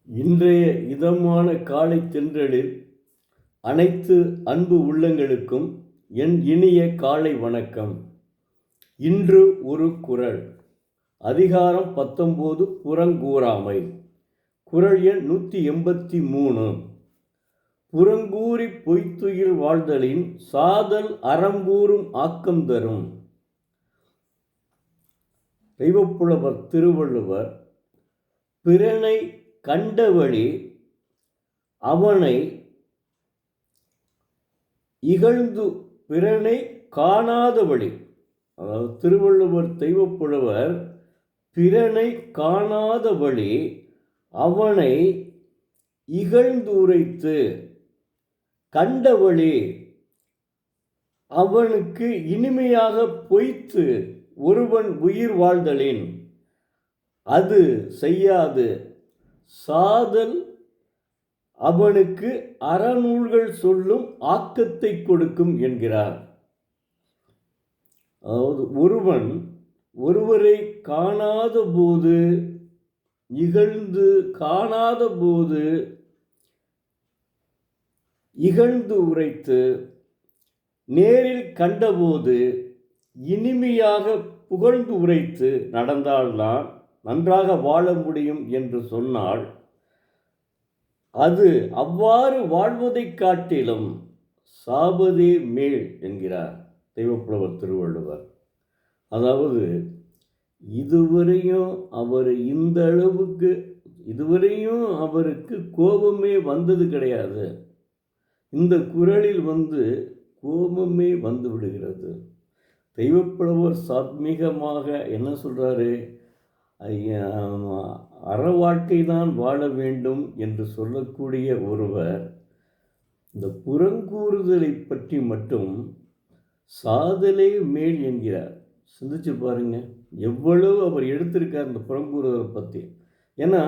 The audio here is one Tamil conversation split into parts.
இன்றைய இதமான காலை தென்றலில் அனைத்து அன்பு உள்ளங்களுக்கும் என் இனிய காலை வணக்கம். இன்று ஒரு குறள். அதிகாரம் 19 புறங்கூறாமை. குறள் எண் 183. புறங்கூறி பொய்த்துயில் வாழ்தலின் சாதல் அறங்கூறும் ஆக்கம் தரும். தெய்வப்புலவர் திருவள்ளுவர் பிறனை கண்டவழி அவனை இகழ்ந்து பிறனை காணாத வழி. அதாவது திருவள்ளுவர் தெய்வப்புலவர் பிறனை காணாத வழி அவனை இகழ்ந்துரைத்து கண்ட வழி அவனுக்கு இனிமையாக பொய்த்து ஒருவன் உயிர் வாழ்தலின் அது செய்யாது சாதல் அவனுக்கு அறநூல்கள் சொல்லும் ஆக்கத்தை கொடுக்கும் என்கிறார். அதாவது ஒருவன் ஒருவரை காணாத போது இகழ்ந்து இகழ்ந்து உரைத்து நேரில் கண்டபோது இனிமையாக புகழ்ந்து உரைத்து நடந்தால்தான் நன்றாக வாழ முடியும் என்று சொன்னால் அது அவ்வாறு வாழ்வதைக் காட்டிலும் சாவதே மேல் என்கிறார் தெய்வப்புலவர் திருவள்ளுவர். அதாவது இதுவரையும் அவருக்கு கோபமே வந்தது கிடையாது. இந்த குறளில் கோபமே வந்து விடுகிறது. தெய்வப்புலவர் சாத்மீகமாக என்ன சொல்றாரு? அற வாழ்க்கை தான் வாழ வேண்டும் என்று சொல்லக்கூடிய ஒருவர் இந்த புறங்கூறுதலை பற்றி மட்டும் சாதலே மேல் என்கிறார். சிந்திச்சு பாருங்க, எவ்வளவு அவர் எடுத்திருக்கார் இந்த புறங்கூறுதலை பற்றி. ஏன்னா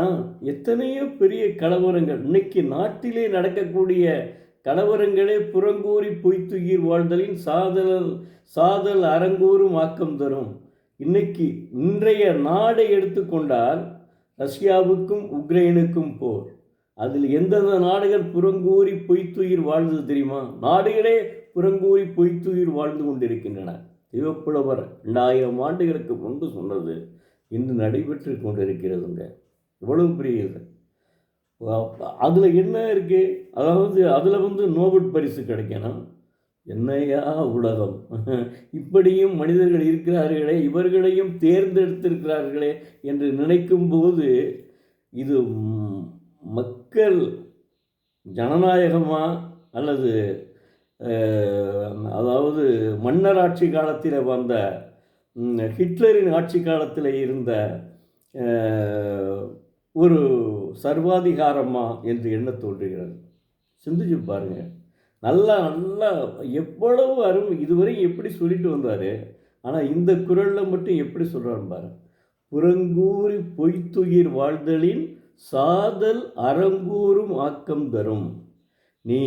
எத்தனையோ பெரிய கலவரங்கள் இன்னைக்கு நாட்டிலே நடக்கக்கூடிய கலவரங்களே புறங்கூறி பொய்த்துயிர் வாழ்தலின் சாதல் அறங்கூறும் ஆக்கம் தரும். இன்றைய நாடை எடுத்துக்கொண்டால் ரஷ்யாவுக்கும் உக்ரைனுக்கும் போர். அதில் எந்தெந்த நாடுகள் புறங்கூறி பொய்த்துயிர் வாழ்ந்தது தெரியுமா? நாடுகளே புறங்கூறி பொய்த்துயிர் வாழ்ந்து கொண்டிருக்கின்றன. தெய்வப்புலவர் 2000 ஆண்டுகளுக்கு முன்பு சொன்னது இன்று நடைபெற்று கொண்டிருக்கிறதுங்க. இவ்வளவு பெரிய இது. அதில் என்ன இருக்கு? அதாவது அதில் நோபல் பரிசு கிடைக்கணும். என்னையா உலகம், இப்படியும் மனிதர்கள் இருக்கிறார்களே, இவர்களையும் தேர்ந்தெடுத்திருக்கிறார்களே என்று நினைக்கும் போது இது மக்கள் ஜனநாயகமா அல்லது அதாவது மன்னர் ஆட்சி காலத்தில் வந்த ஹிட்லரின் ஆட்சி காலத்தில் இருந்த ஒரு சர்வாதிகாரமா என்று எண்ண தோன்றுகிறது. சிந்திச்சு பாருங்க. நல்லா எவ்வளவு அருமை. இதுவரை எப்படி சொல்லிட்டு வந்தார், ஆனால் இந்த குறளில் மட்டும் எப்படி சொல்கிறார் பாரு. புறங்கூறி பொய்த்துயிர் வாழ்தலின் சாதல் அறங்கூறும் ஆக்கம் தரும். நீ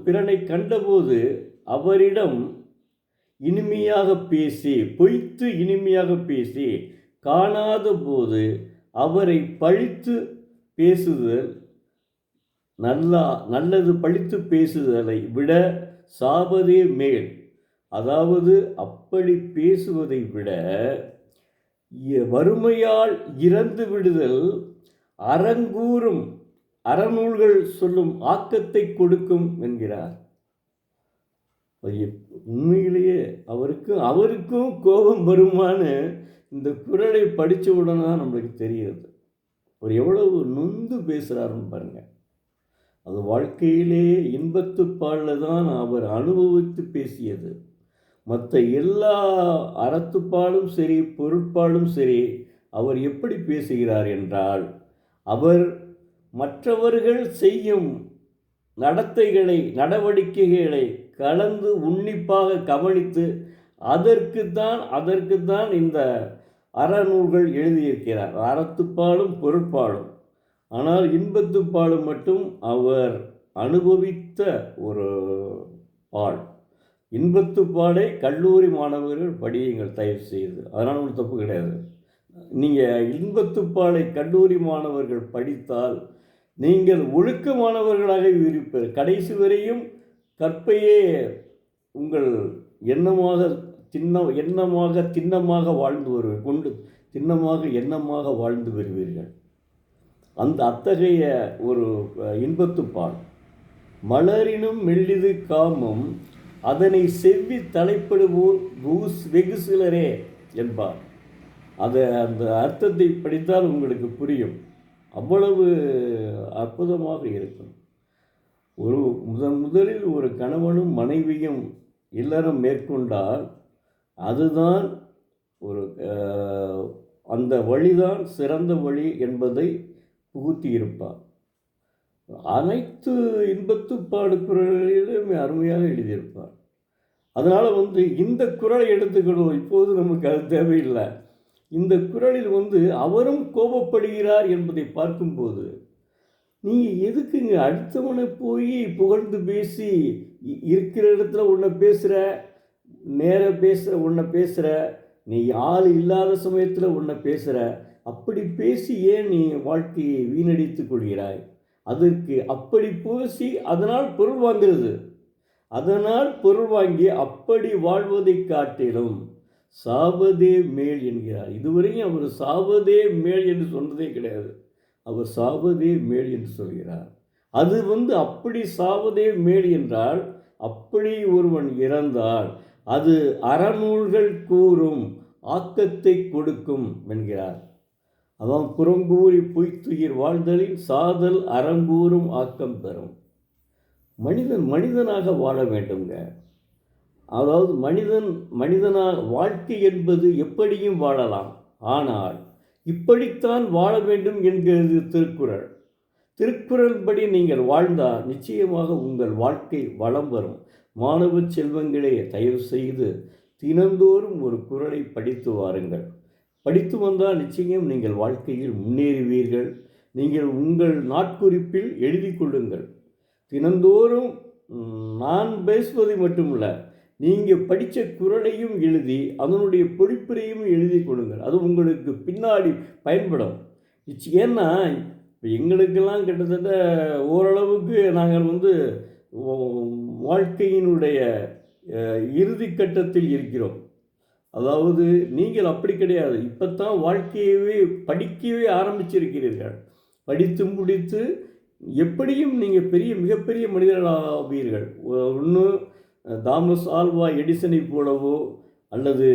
பிறனை கண்டபோது அவரிடம் இனிமையாக பேசி பொய்த்து இனிமையாக பேசி காணாத போது அவரை பழித்து பேசுதல் நல்லது பழித்து பேசுதலை விட சாவதே மேல். அதாவது அப்படி பேசுவதை விட வறுமையால் இறந்து விடுதல் அறங்கூறும் அறநூல்கள் சொல்லும் ஆக்கத்தை கொடுக்கும் என்கிறார். உண்மையிலேயே அவருக்கும் கோபம் வருமானு இந்த குறளை படித்த உடனே தான் நம்மளுக்கு தெரிகிறது. அவர் எவ்வளவு நொந்து பேசுகிறாருன்னு பாருங்க. அது வாழ்க்கையிலே இன்பத்துப்பாலில் தான் அவர் அனுபவித்து பேசியது. மற்ற எல்லா அறத்துப்பாலும் சரி பொருட்பாலும் சரி அவர் எப்படி பேசுகிறார் என்றால், அவர் மற்றவர்கள் செய்யும் நடவடிக்கைகளை கலந்து உன்னிப்பாக கவனித்து அதற்கு தான் இந்த அறநூல்கள் எழுதியிருக்கிறார். அறத்துப்பாலும் பொருட்பாலும். ஆனால் இன்பத்துப்பாலும் மட்டும் அவர் அனுபவித்த ஒரு பால். இன்பத்துப்பாலை கல்லூரி மாணவர்கள் படியுங்கள் தயவு செய்து. அதனால் ஒன்றும் தப்பு கிடையாது. நீங்கள் இன்பத்துப்பாலை கல்லூரி மாணவர்கள் படித்தால் நீங்கள் ஒழுக்கமானவர்களாக இருப்பீர். கடைசி வரையும் கற்பையே உங்கள் எண்ணமாக திண்ணமாக வாழ்ந்து வருவீர்கள். திண்ணமாக எண்ணமாக வாழ்ந்து வருவீர்கள். அத்தகைய ஒரு இன்பத்துப்பால். மலரினும் மெல்லிது காமம் அதனை செவ்வி தலைப்படுவோர் வெகு சிலரே என்பார். அந்த அர்த்தத்தை படித்தால் உங்களுக்கு புரியும். அவ்வளவு அற்புதமாக இருக்கும். முதலில் ஒரு கணவனும் மனைவியும் இல்லறம் மேற்கொண்டால் அதுதான் அந்த வழிதான் சிறந்த வழி என்பதை புகுத்தியிருப்பார். அனைத்து இன்பத்துப்பாடு குரலிலும் அருமையாக எழுதியிருப்பார். அதனால் இந்த குரலை எடுத்துக்கணும். இப்போது நமக்கு அது தேவையில்லை. இந்த குரலில் அவரும் கோபப்படுகிறார் என்பதை பார்க்கும்போது நீங்கள் எதுக்குங்க அடுத்தவனை போய் புகழ்ந்து பேசி இருக்கிற இடத்துல ஒன்றை பேசுகிற, ஒன்றை பேசுகிற, நீ ஆள் இல்லாத சமயத்தில் ஒன்றை பேசுகிற, அப்படி பேசி ஏன் நீ வாழ்க்கையை வீணடித்து கொள்கிறாய்? அதற்கு அப்படி பேசி அதனால் பொருள் வாங்கிறது. அதனால் பொருள் வாங்கி அப்படி வாழ்வதை காட்டிலும் சாவதே மேல் என்கிறார். இதுவரையும் அவர் சாவதே மேல் என்று சொன்னதே கிடையாது. அவர் சாவதே மேல் என்று சொல்கிறார். அது அப்படி சாவதே மேல் என்றால் அப்படி ஒருவன் இறந்தால் அது அறநூல்கள் கூறும் ஆக்கத்தை கொடுக்கும் என்கிறார். அவன் புறங்கூறி பொய்த்துயிர் வாழ்தலின் சாதல் அறங்கூறும் ஆக்கம் பெறும். மனிதனாக வாழ வேண்டுங்க. அதாவது மனிதனாக வாழ்க்கை என்பது எப்படியும் வாழலாம். ஆனால் இப்படித்தான் வாழ வேண்டும் என்கிறது திருக்குறள். திருக்குறள்படி நீங்கள் வாழ்ந்தால் நிச்சயமாக உங்கள் வாழ்க்கை வளம் வரும். மாணவ செல்வங்களே, தயவு செய்து தினந்தோறும் ஒரு குறளை படித்து வாருங்கள். படித்து வந்தால் நிச்சயம் நீங்கள் வாழ்க்கையில் முன்னேறுவீர்கள். நீங்கள் உங்கள் நாட்குறிப்பில் எழுதி கொள்ளுங்கள். தினந்தோறும் நான் பேசுவது மட்டுமல்ல, நீங்கள் படித்த குறளையும் எழுதி அதனுடைய பொழிப்புரையும் எழுதி கொள்ளுங்கள். அது உங்களுக்கு பின்னாடி பயன்படும். ஏன்னா இப்போ எங்களுக்கெல்லாம் கிட்டத்தட்ட ஓரளவுக்கு நாங்கள் வாழ்க்கையினுடைய இறுதி கட்டத்தில் இருக்கிறோம். அதாவது நீங்கள் அப்படி கிடையாது. இப்போ தான் வாழ்க்கையவே படிக்கவே ஆரம்பிச்சிருக்கிறீர்கள். படித்து முடித்து எப்படியும் நீங்கள் மிகப்பெரிய மனிதர்களாவீர்கள். ஒன்று தாமஸ் ஆல்வா எடிசனை போலவோ அல்லது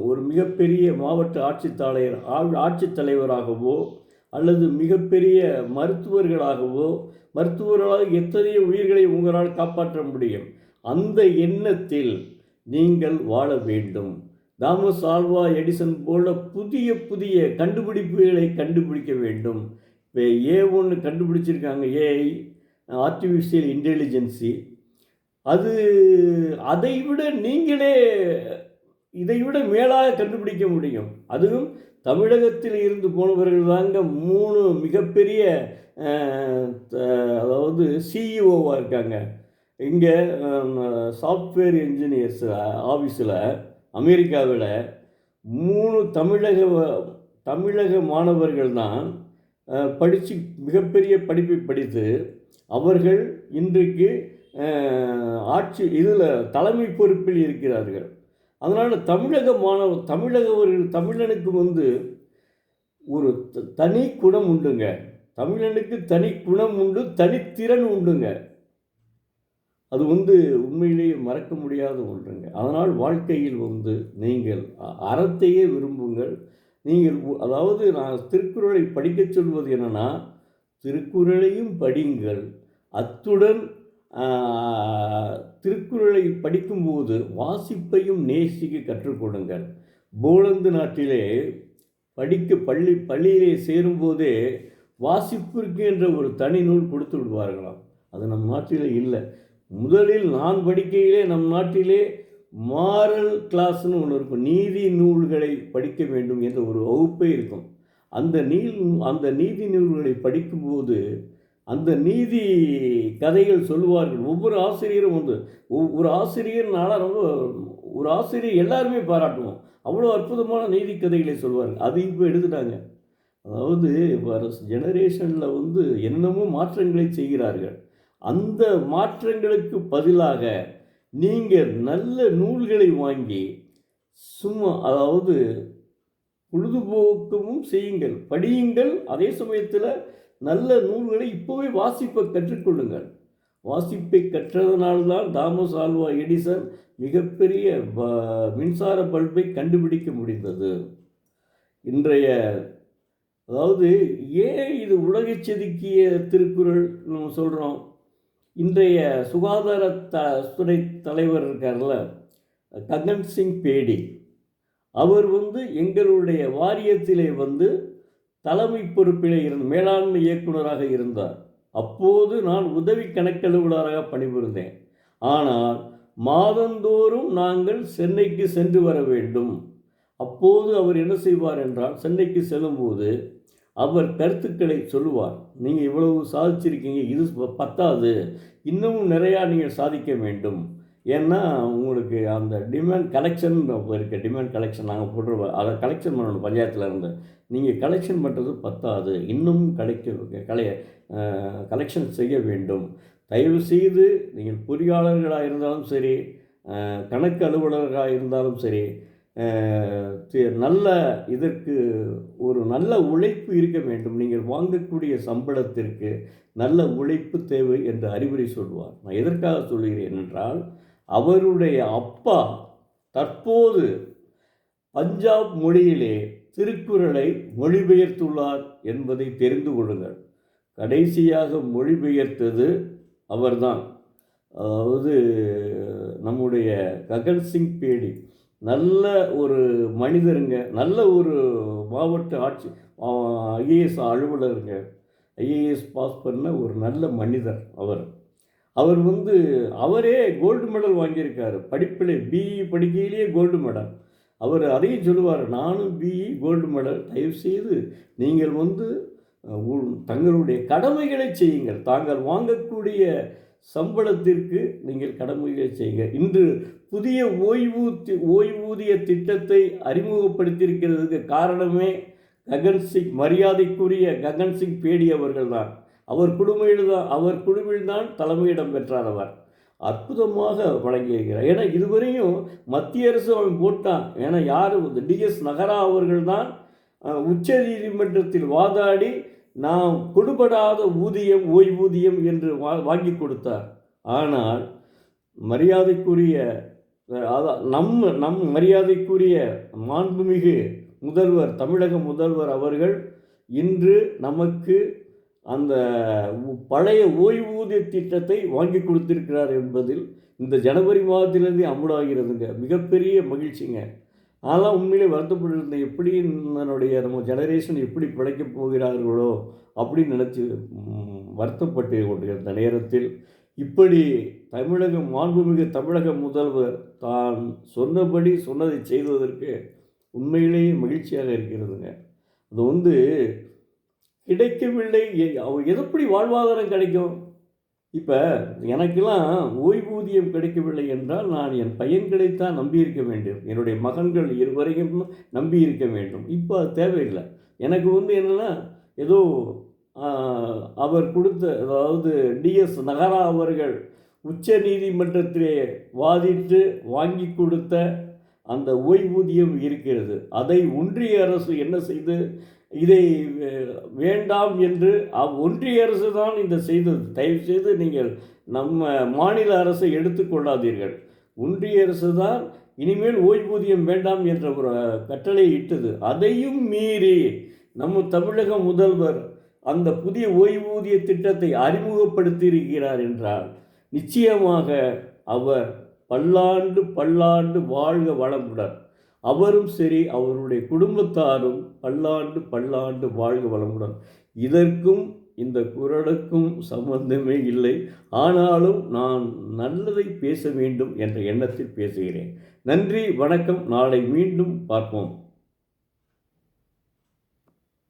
ஒரு மிகப்பெரிய மாவட்ட ஆட்சித்தலைவராகவோ அல்லது மிகப்பெரிய மருத்துவர்களாக எத்தனையோ உயிர்களை உங்களால் காப்பாற்ற முடியும். அந்த எண்ணத்தில் நீங்கள் வாழ வேண்டும். தாமஸ் ஆல்வா எடிசன் போல புதிய கண்டுபிடிப்புகளை கண்டுபிடிக்க வேண்டும். இப்போ A1 கண்டுபிடிச்சிருக்காங்க, AI, ஆர்டிஃபிஷியல் இன்டெலிஜென்சி. அதைவிட நீங்களே இதைவிட மேலாக கண்டுபிடிக்க முடியும். அதுவும் தமிழகத்தில் இருந்து போனவர்கள் தாங்க 3 மிகப்பெரிய அதாவது சிஇஓவாக இருக்காங்க. இங்கே சாஃப்ட்வேர் இன்ஜினியர்ஸ் ஆஃபீஸில் அமெரிக்காவில் 3 தமிழக மாணவர்கள் தான் படித்து மிகப்பெரிய படிப்பை படித்து அவர்கள் இன்றைக்கு தலைமை பொறுப்பில் இருக்கிறார்கள். அதனால் தமிழனுக்கு ஒரு தனி குணம் உண்டுங்க. தமிழனுக்கு தனி குணம் உண்டு, தனித்திறன் உண்டுங்க. அது உண்மையிலேயே மறக்க முடியாத ஒன்றுங்க. அதனால் வாழ்க்கையில் நீங்கள் அறத்தையே விரும்புங்கள். அதாவது நான் திருக்குறளை படிக்க சொல்வது என்னன்னா, திருக்குறளையும் படிங்கள். அத்துடன் திருக்குறளை படிக்கும்போது வாசிப்பையும் நேசிக்க கற்றுக்கொடுங்கள். போலந்து நாட்டிலே பள்ளியிலே சேரும்போதே வாசிப்பிற்கு என்ற ஒரு தனி நூல் கொடுத்து விடுவார்களாம். அது நம் நாட்டிலே இல்லை. முதலில் நான் படிக்கையிலே நம் நாட்டிலே மாரல் கிளாஸ்னு ஒன்று இருக்கும். நீதி நூல்களை படிக்க வேண்டும் என்ற ஒரு வகுப்பே இருக்கும். அந்த நீதி நூல்களை படிக்கும்போது அந்த நீதி கதைகள் சொல்லுவார்கள். ஒவ்வொரு ஆசிரியரும் வந்து ஒரு ஆசிரியர்னால ரொம்ப ஒரு ஆசிரியர் எல்லாருமே பாராட்டுவோம். அவ்வளோ அற்புதமான நீதி கதைகளை சொல்வார்கள். அது இப்போ எடுத்துட்டாங்க. அதாவது வர ஜெனரேஷனில் வந்து என்னென்னமோ மாற்றங்களை செய்கிறார்கள். அந்த மாற்றங்களுக்கு பதிலாக நீங்கள் நல்ல நூல்களை வாங்கி சும்மா அதாவது பொழுதுபோக்கமும் செய்யுங்கள், படியுங்கள். அதே சமயத்தில் நல்ல நூல்களை இப்போவே வாசிப்பை கற்றுக்கொள்ளுங்கள். வாசிப்பை கற்றதனால்தான் தாமஸ் ஆல்வா எடிசன் மிகப்பெரிய மின்சார பல்பை கண்டுபிடிக்க முடிந்தது. இன்றைய அதாவது ஏன் இது உலகைச் செதுக்கிய திருக்குறள் நம்ம சொல்கிறோம்? இன்றைய சுகாதார துறை தலைவர் இருக்கார்ல, ககன் சிங் பேடி, அவர் வந்து எங்களுடைய வாரியத்திலே வந்து தலைமை பொறுப்பிலே மேலாண்மை இயக்குநராக இருந்தார். அப்போது நான் உதவி கணக்கெழுவலராக பணிபுரிந்தேன். ஆனால் மாதந்தோறும் நாங்கள் சென்னைக்கு சென்று வர வேண்டும். அப்போது அவர் என்ன செய்வார் என்றால், சென்னைக்கு செல்லும்போது அவர் கருத்துக்களை சொல்லுவார். நீங்கள் இவ்வளவு சாதிச்சிருக்கீங்க, இது பத்தாது, இன்னமும் நிறையா நீங்கள் சாதிக்க வேண்டும். ஏன்னா உங்களுக்கு அந்த டிமாண்ட் கலெக்ஷன் இருக்க டிமாண்ட் கலெக்ஷன் நாங்கள் போட்டுருவோம், அதை கலெக்ஷன் பண்ணணும் பஞ்சாயத்தில் இருந்து. நீங்கள் கலெக்ஷன் பண்ணுறது பத்தாது, இன்னும் கலெக்ஷன் செய்ய வேண்டும். தயவுசெய்து நீங்கள் பொறியாளர்களாக இருந்தாலும் சரி, கணக்கு அலுவலர்களாக இருந்தாலும் சரி, நல்ல இதற்கு ஒரு நல்ல உழைப்பு இருக்க வேண்டும். நீங்கள் வாங்கக்கூடிய சம்பளத்திற்கு நல்ல உழைப்பு தேவை என்று அறிவுரை சொல்வார். நான் எதற்காக சொல்கிறேன் என்றால், அவருடைய அப்பா தற்போது பஞ்சாப் மொழியிலே திருக்குறளை மொழிபெயர்த்துள்ளார் என்பதை தெரிந்து கொள்ளுங்கள். கடைசியாக மொழிபெயர்த்தது அவர்தான். அதாவது நம்முடைய ககன் சிங் பேடி நல்ல ஒரு மனிதருங்க, நல்ல ஒரு மாவட்ட ஆட்சி ஐஏஎஸ் அலுவலருங்க, ஐஏஎஸ் பாஸ் பண்ண ஒரு நல்ல மனிதர் அவர். அவர் வந்து அவரே கோல்டு மெடல் வாங்கியிருக்கார் படிப்பில், பிஇ படிக்கையிலேயே கோல்டு மெடல். அவர் அதையும் சொல்லுவார், நானும் பிஇ கோல்டு மெடல். தயவுசெய்து நீங்கள் வந்து தங்களுடைய கடமைகளை செய்யுங்கள், தாங்கள் வாங்கக்கூடிய சம்பளத்திற்கு நீங்கள் கடமைகளை செய்யுங்க. இன்று புதிய ஓய்வூதிய திட்டத்தை அறிமுகப்படுத்தியிருக்கிறதுக்கு காரணமே ககன் சிங், மரியாதைக்குரிய ககன் சிங் பேடி அவர்கள் தான். அவர் குழுவில் தான் தலைமையிடம் பெற்றார். அவர் அற்புதமாக வழங்கியிருக்கிறார். ஏன்னா இதுவரையும் மத்திய அரசு அவன் போட்டான். ஏன்னா யார் டிஎஸ் நகரா அவர்கள் தான் உச்ச நீதிமன்றத்தில் வாதாடி நாம் கொடுபடாத ஊதியம், ஓய்வூதியம் என்று வாங்கி கொடுத்தார். ஆனால் மரியாதைக்குரிய நம் மரியாதைக்குரிய மாண்புமிகு முதல்வர், தமிழக முதல்வர் அவர்கள் இன்று நமக்கு அந்த பழைய ஓய்வூதிய திட்டத்தை வாங்கி கொடுத்திருக்கிறார் என்பதில் இந்த ஜனவரி மாதத்திலிருந்தே அமுலாகிறதுங்க. மிகப்பெரிய மகிழ்ச்சிங்க. அதெல்லாம் உண்மையிலே வருத்தப்பட்டிருந்தேன், எப்படி நம்ம ஜெனரேஷன் எப்படி பிழைக்கப் போகிறார்களோ அப்படின்னு நினச்சி வருத்தப்பட்டு கொண்டிருந்த நேரத்தில் இப்படி மாண்புமிகு தமிழக முதல்வர் தான் சொன்னதை செய்வதற்கு உண்மையிலேயே மகிழ்ச்சியாக இருக்கிறதுங்க. அது வந்து கிடைக்கவில்லை, எப்படி வாழ்வாதாரம் கிடைக்கும்? இப்போ எனக்கெல்லாம் ஓய்வூதியம் கிடைக்கவில்லை என்றால் நான் என் பையன்களைத்தான் நம்பியிருக்க வேண்டும், என்னுடைய மகன்கள் இருவரையும் நம்பியிருக்க வேண்டும். இப்போ அது தேவையில்லை. எனக்கு வந்து என்னென்னா, ஏதோ அவர் கொடுத்த, அதாவது டிஎஸ் நகரா அவர்கள் உச்ச நீதிமன்றத்திலே வாதிட்டு வாங்கி கொடுத்த அந்த ஓய்வூதியம் இருக்கிறது. அதை ஒன்றிய அரசு என்ன செய்து இதை வேண்டாம் என்று ஒன்றிய அரசு தான் இந்த செய்தது. தயவுசெய்து நீங்கள் நம்ம மாநில அரசை எடுத்துக்கொள்ளாதீர்கள். ஒன்றிய அரசு தான் இனிமேல் ஓய்வூதியம் வேண்டாம் என்ற ஒரு கட்டளை இட்டது. அதையும் மீறி நம்ம தமிழக முதல்வர் அந்த புதிய ஓய்வூதிய திட்டத்தை அறிமுகப்படுத்தியிருக்கிறார் என்றால் நிச்சயமாக அவர் பல்லாண்டு பல்லாண்டு வாழ்க வளமுடன். அவரும் சரி, அவருடைய குடும்பத்தாரும் பல்லாண்டு பல்லாண்டு வாழ்க வளமுடன். இதற்கும் இந்த குரலுக்கும் சம்பந்தமே இல்லை. ஆனாலும் நான் நல்லதை பேச வேண்டும் என்ற எண்ணத்தில் பேசுகிறேன். நன்றி, வணக்கம். நாளை மீண்டும் பார்ப்போம்.